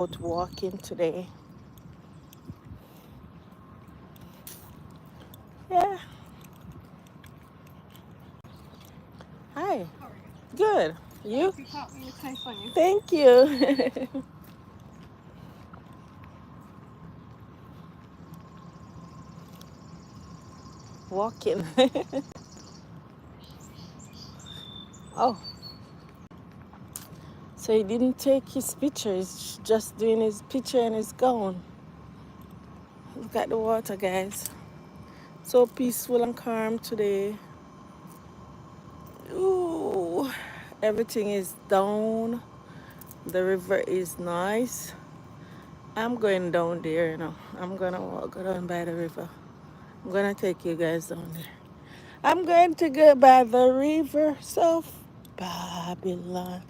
out walking today. Yeah. Hi. Good. You? Thank you. Walking. Oh, so he didn't take his picture. He's just doing his picture and he's gone. Look at the water, guys. So peaceful and calm today. Ooh, everything is down. The river is nice. I'm going down there, I'm gonna walk down by the river. I'm gonna take you guys down there. I'm going to go by the rivers of Babylon.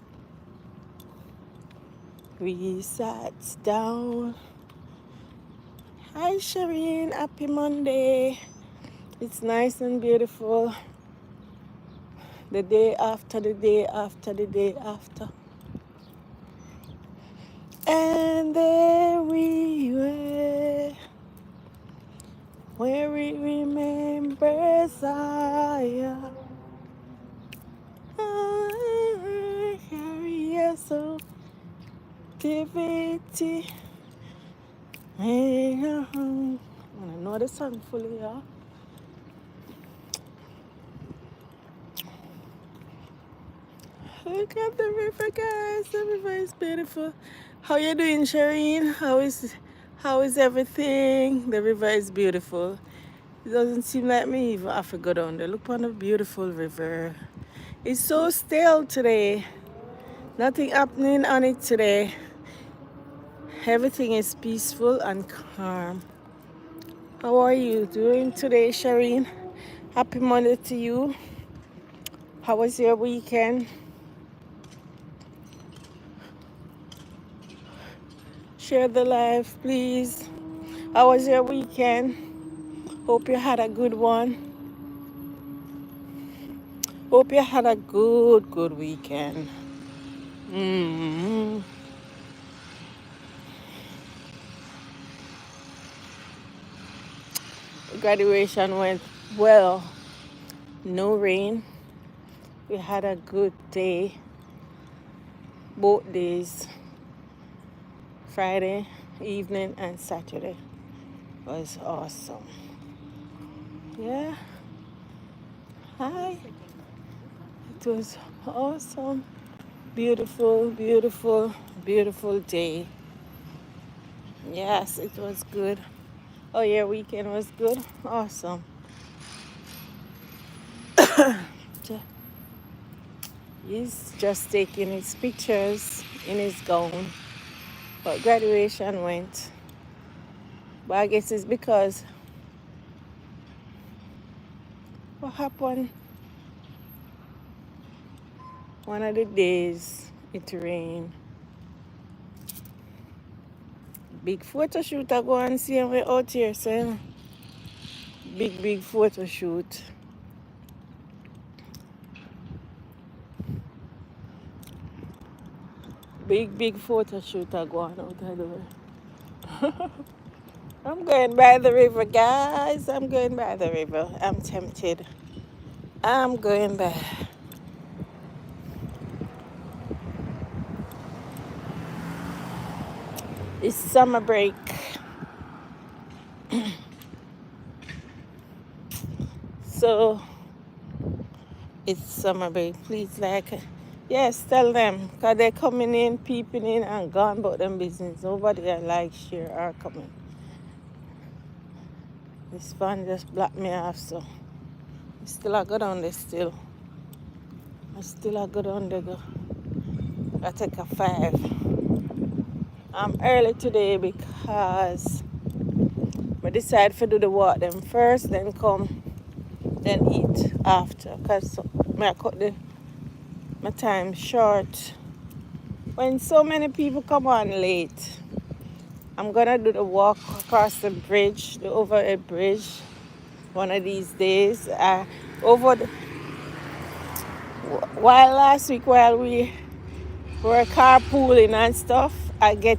We sat down. Hi, Shireen. Happy Monday. It's nice and beautiful. The day after the day after the day after. And there we were, where we remember Zion. Carry us so activity. I know the song fully, yeah. Look at the river, guys. The river is beautiful. How you doing, Shireen? How is everything? The river is beautiful. It doesn't seem like me even have to go down there. Look on the beautiful river. It's so still today. Nothing happening on it today. Everything is peaceful and calm. How are you doing today, Shireen? Happy Monday to you. How was your weekend? Share the live, please. How was your weekend? Hope you had a good one. Hope you had a good weekend. Mm-hmm. Graduation went well. No rain. We had a good day. Both days. Friday evening and Saturday was awesome. Yeah. Hi. It was awesome. Beautiful, beautiful, beautiful day. Yes, it was good. Oh, your weekend was good? Awesome. He's just taking his pictures in his gown. But graduation went. But I guess it's because what happened one of the days it rained. Big photo shoot I go and see him out here, so big photo shoot. Big photo shoot I go on out of the way. I'm going by the river, guys. I'm going by the river. I'm tempted. I'm going by. It's summer break. So it's summer break. Please yes, tell them. Because they're coming in, peeping in, and gone about them business. Nobody I like share are coming. This fan just blocked me off, so still I go down there still. I go down there go. I take a 5. I'm early today because I decide to do the walk them first, then come, then eat after. Because I cut my time short. When so many people come on late, I'm gonna do the walk across the bridge, the overhead bridge, one of these days. While last week, while we were carpooling and stuff, I get